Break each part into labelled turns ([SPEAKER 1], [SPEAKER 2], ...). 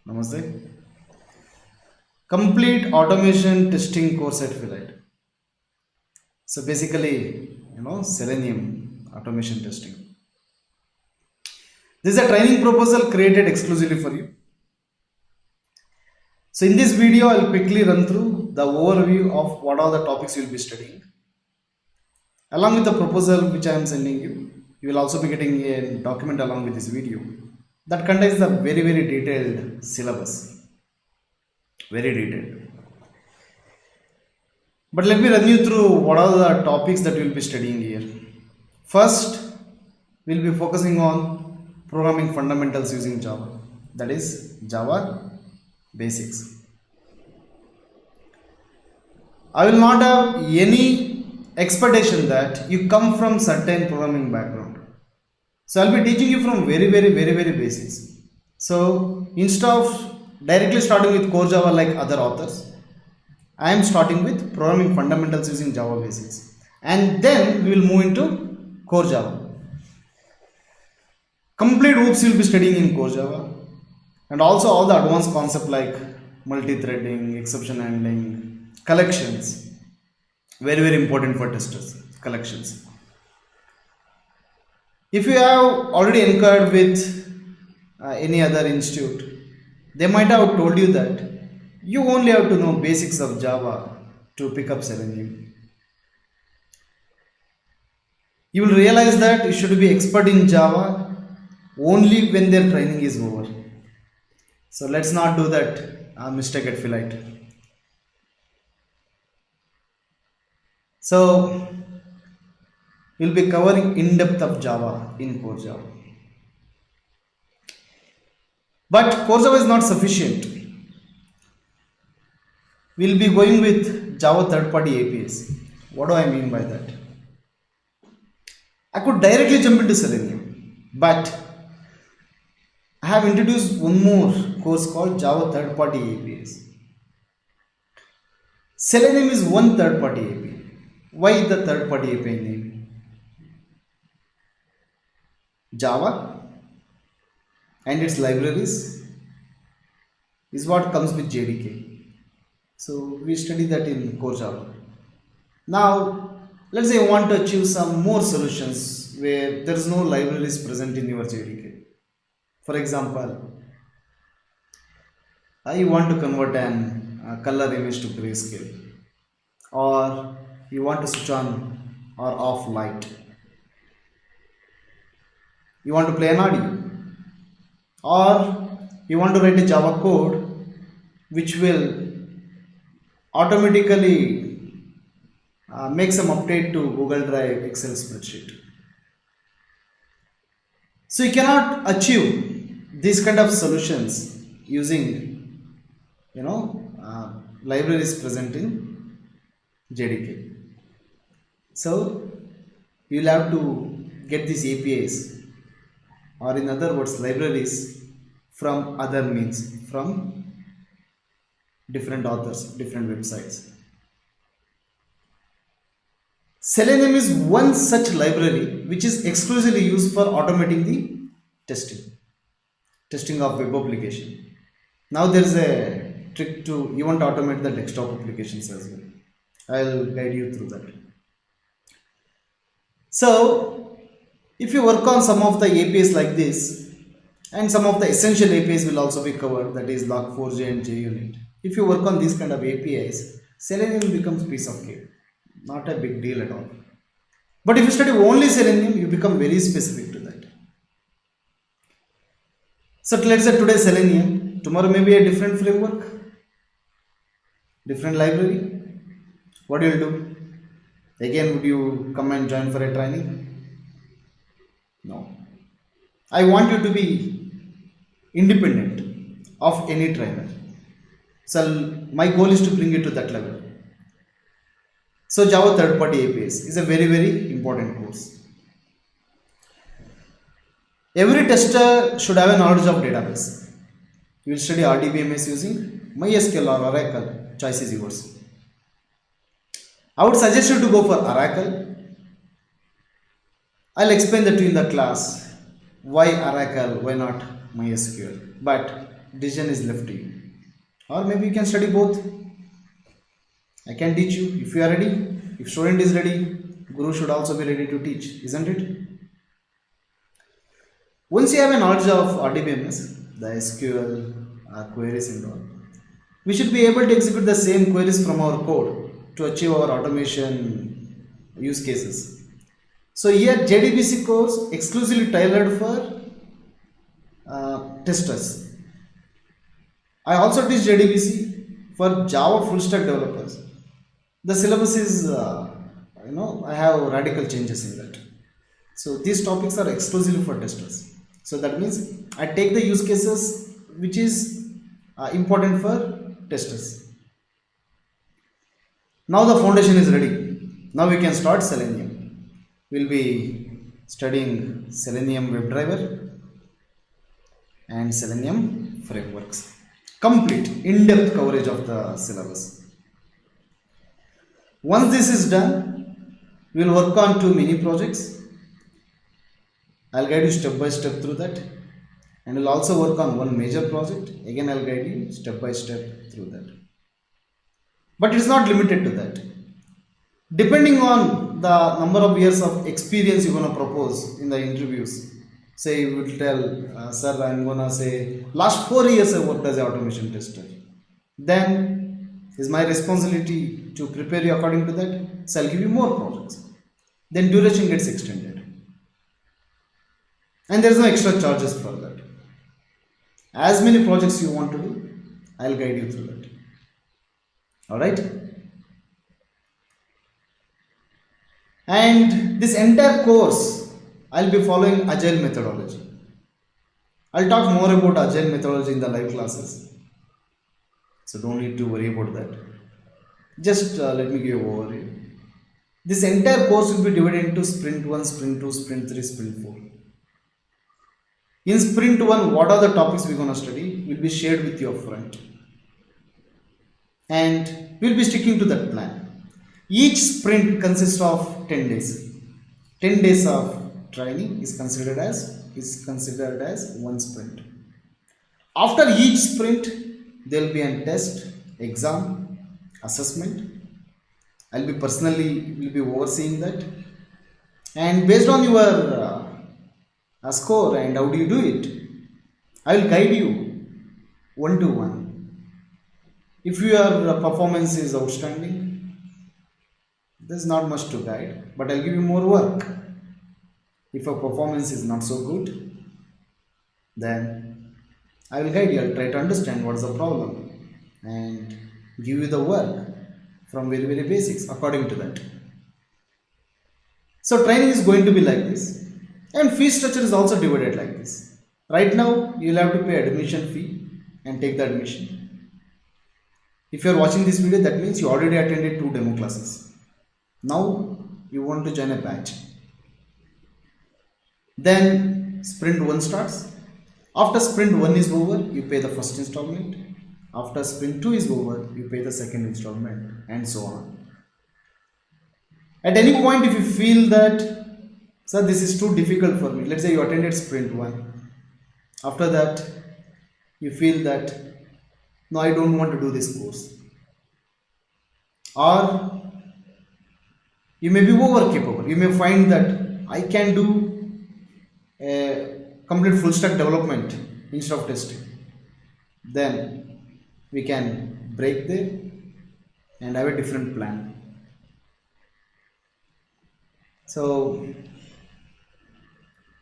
[SPEAKER 1] Namaste. Complete automation testing course at Philite. So basically, Selenium automation testing. This is a training proposal created exclusively for you. So in this video, I'll quickly run through the overview of what all the topics you'll be studying. Along with the proposal which I am sending you, you will also be getting a document along with this video that contains the very detailed syllabus. Very detailed. But let me run you through what are the topics that we'll be studying here. First, we'll be focusing on programming fundamentals using Java. That is Java basics. I will not have any expectation that you come from certain programming background. So I'll be teaching you from very basics. So instead of directly starting with core Java like other authors, I am starting with programming fundamentals using Java basics, and then we will move into core Java. Complete hoops you will be studying in core Java, and also all the advanced concepts like multi-threading, exception handling, collections. Very important for testers. Collections. If you have already inquired with any other institute, they might have told you that you only have to know basics of Java to pick up Selenium. You will realize that you should be expert in Java only when their training is over. So let's not do that mistake at Philite. So we'll be covering in depth of Java in core Java. But core Java is not sufficient. We'll be going with Java third-party APIs. What do I mean by that? I could directly jump into Selenium, but I have introduced one more course called Java third-party APIs. Selenium is one third-party API. Why the third-party API name? Java and its libraries is what comes with JDK. So we study that in core Java. Now, let's say you want to achieve some more solutions where there is no libraries present in your JDK. For example, you want to convert an color image to grayscale, or you want to switch on or off light. You want to play an audio, or you want to write a Java code which will automatically make some update to Google Drive Excel spreadsheet. So you cannot achieve these kind of solutions using libraries present in JDK. So you will have to get these APIs, or in other words libraries, from other means, from different authors, different websites. Selenium is one such library which is exclusively used for automating the testing of web application. Now there is a trick to even automate the desktop applications as well. I'll guide you through that. So if you work on some of the APIs like this, and some of the essential APIs will also be covered, that is Log4j and JUnit. If you work on these kind of APIs, Selenium becomes piece of cake. Not a big deal at all. But if you study only Selenium, you become very specific to that. So let's say today Selenium, tomorrow maybe a different framework, different library. What do you do? Again, would you come and join for a training? No. I want you to be independent of any trainer. So my goal is to bring you to that level. So Java third-party APIs is a very important course. Every tester should have a knowledge of database. You will study RDBMS using MySQL or Oracle. Choice is yours. I would suggest you to go for Oracle. I'll explain that to you in the class. Why Oracle? Why not MySQL? But decision is left to you. Or maybe you can study both. I can teach you if you are ready. If student is ready, guru should also be ready to teach, isn't it? Once you have a knowledge of RDBMS, the SQL queries and all, we should be able to execute the same queries from our code to achieve our automation use cases. So here JDBC course exclusively tailored for testers. I also teach JDBC for Java full stack developers. The syllabus is, I have radical changes in that. So these topics are exclusively for testers. So that means I take the use cases which is important for testers. Now the foundation is ready. Now we can start Selenium. We'll be studying Selenium WebDriver and Selenium frameworks. Complete in-depth coverage of the syllabus. Once this is done, we will work on 2 mini projects. I'll guide you step by step through that, and we'll also work on 1 major project. Again, I'll guide you step by step through that. But it's not limited to that. Depending on the number of years of experience you're going to propose in the interviews, say you will tell, sir, I'm going to say, last 4 years I worked as an automation tester. Then is my responsibility to prepare you according to that. So I'll give you more projects. Then duration gets extended. And there is no extra charges for that. As many projects you want to do, I'll guide you through that. Alright? And this entire course, I'll be following Agile methodology. I'll talk more about Agile methodology in the live classes. So don't need to worry about that. Just let me give you an overview. This entire course will be divided into Sprint 1, Sprint 2, Sprint 3, Sprint 4. In Sprint 1, what are the topics we're going to study will be shared with you upfront. And we'll be sticking to that plan. Each sprint consists of 10 days. 10 days of training is considered as 1 sprint. After each sprint, there will be a test, exam, assessment. I'll be personally overseeing that. And based on your score and how do you do it, I will guide you 1-to-1. If your performance is outstanding, there's not much to guide, but I'll give you more work. If your performance is not so good, then I will guide you. I'll try to understand what's the problem and give you the work from very, very basics according to that. So training is going to be like this. And fee structure is also divided like this. Right now, you will have to pay admission fee and take the admission. If you are watching this video, that means you already attended 2 demo classes. Now, you want to join a batch. Then, Sprint 1 starts. After Sprint 1 is over, you pay the first installment. After Sprint 2 is over, you pay the second installment, and so on. At any point, if you feel that, sir, this is too difficult for me. Let's say you attended Sprint 1. After that, you feel that, no, I don't want to do this course. Or you may be over capable. You may find that I can do a complete full stack development instead of testing. Then we can break there and have a different plan. So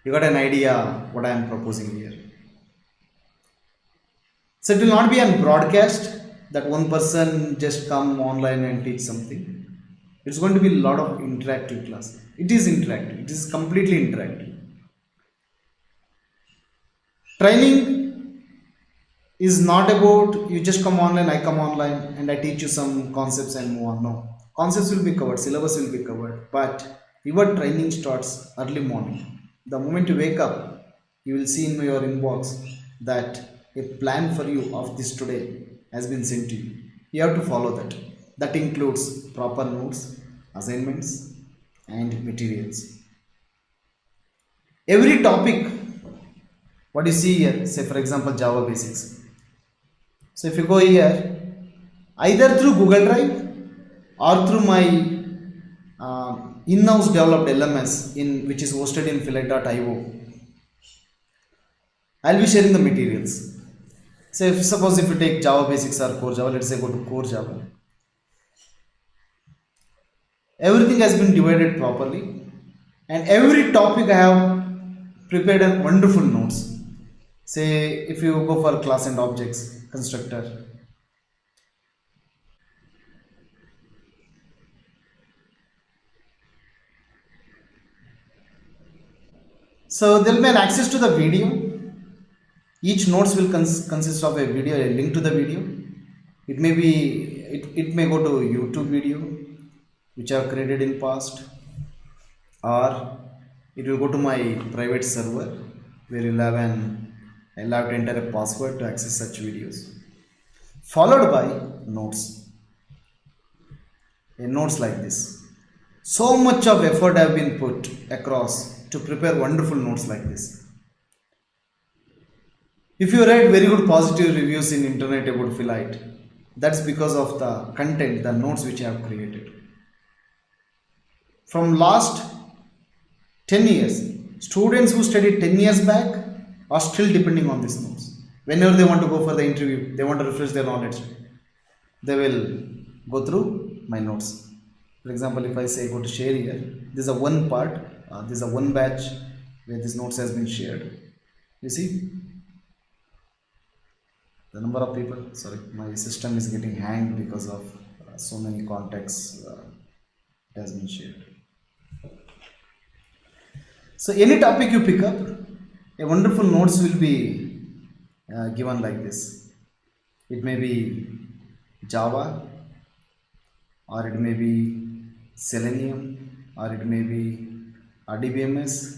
[SPEAKER 1] you got an idea what I am proposing here. So it will not be on broadcast that one person just come online and teach something. It's going to be a lot of interactive class. It is interactive. It is completely interactive. Training is not about you just come online, I come online and I teach you some concepts and move on. No. Concepts will be covered, syllabus will be covered, but your training starts early morning. The moment you wake up, you will see in your inbox that a plan for you of this today has been sent to you. You have to follow that. That includes proper notes, assignments, and materials. Every topic, what you see here, say for example Java basics. So if you go here, either through Google Drive or through my in-house developed LMS in which is hosted in Philite.io, I'll be sharing the materials. So if suppose if you take Java Basics or Core Java, let's say go to Core Java. Everything has been divided properly, and every topic I have prepared a wonderful notes. Say if you go for class and objects, constructor. So there will be an access to the video. Each notes will consist of a video, a link to the video. It may be, it may go to YouTube video, which I have created in past, or it will go to my private server where I'll have to enter a password to access such videos, followed by notes. Notes like this. So much of effort have been put across to prepare wonderful notes like this. If you read very good positive reviews in internet about Philite, that's because of the content, the notes which I have created. From last 10 years, students who studied 10 years back are still depending on these notes. Whenever they want to go for the interview, they want to refresh their knowledge, they will go through my notes. For example, if I say go to share here, this is a one part, this is a one batch where this notes has been shared. You see the number of people. Sorry, my system is getting hanged because of so many contacts it has been shared. So any topic you pick up, a wonderful notes will be given like this. It may be Java, or it may be Selenium, or it may be RDBMS.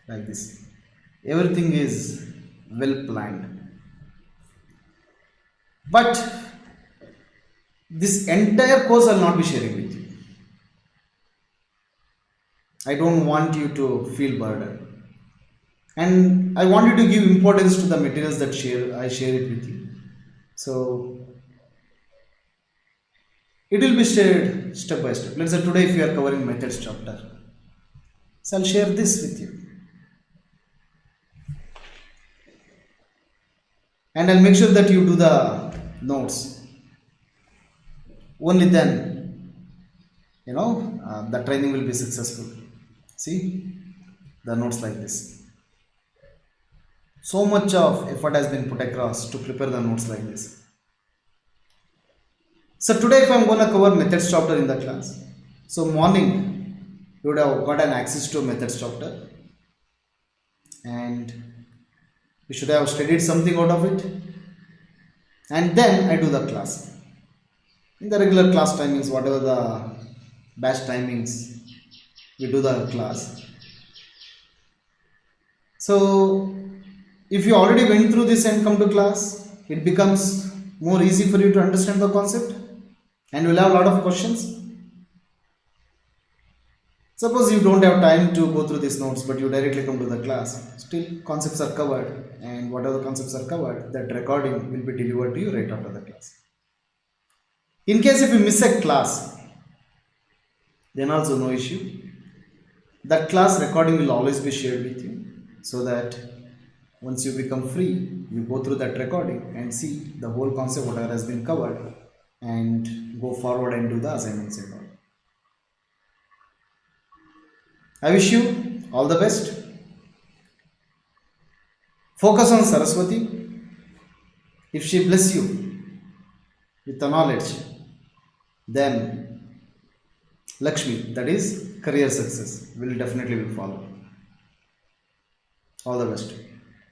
[SPEAKER 1] Like this. Everything is well planned. But this entire course I will not be sharing with you. I don't want you to feel burdened. And I want you to give importance to the materials that I share it with you. So it will be shared step by step. Let's say today if you are covering methods chapter, so I'll share this with you. And I'll make sure that you do the notes. Only then, the training will be successful. See, the notes like this. So much of effort has been put across to prepare the notes like this. So today if I am going to cover methods chapter in the class, so morning you would have got an access to methods chapter, and you should have studied something out of it, and then I do the class in the regular class timings, whatever the batch timings, we do the class. So if you already went through this and come to class, it becomes more easy for you to understand the concept, and you'll have a lot of questions. Suppose you don't have time to go through these notes, but you directly come to the class, still concepts are covered, and whatever concepts are covered, that recording will be delivered to you right after the class. In case if you miss a class, then also no issue. That class recording will always be shared with you, so that once you become free, you go through that recording and see the whole concept, whatever has been covered, and go forward and do the assignments and all. I wish you all the best. Focus on Saraswati. If she bless you with the knowledge, then Lakshmi, that is career success, will definitely follow. All the best.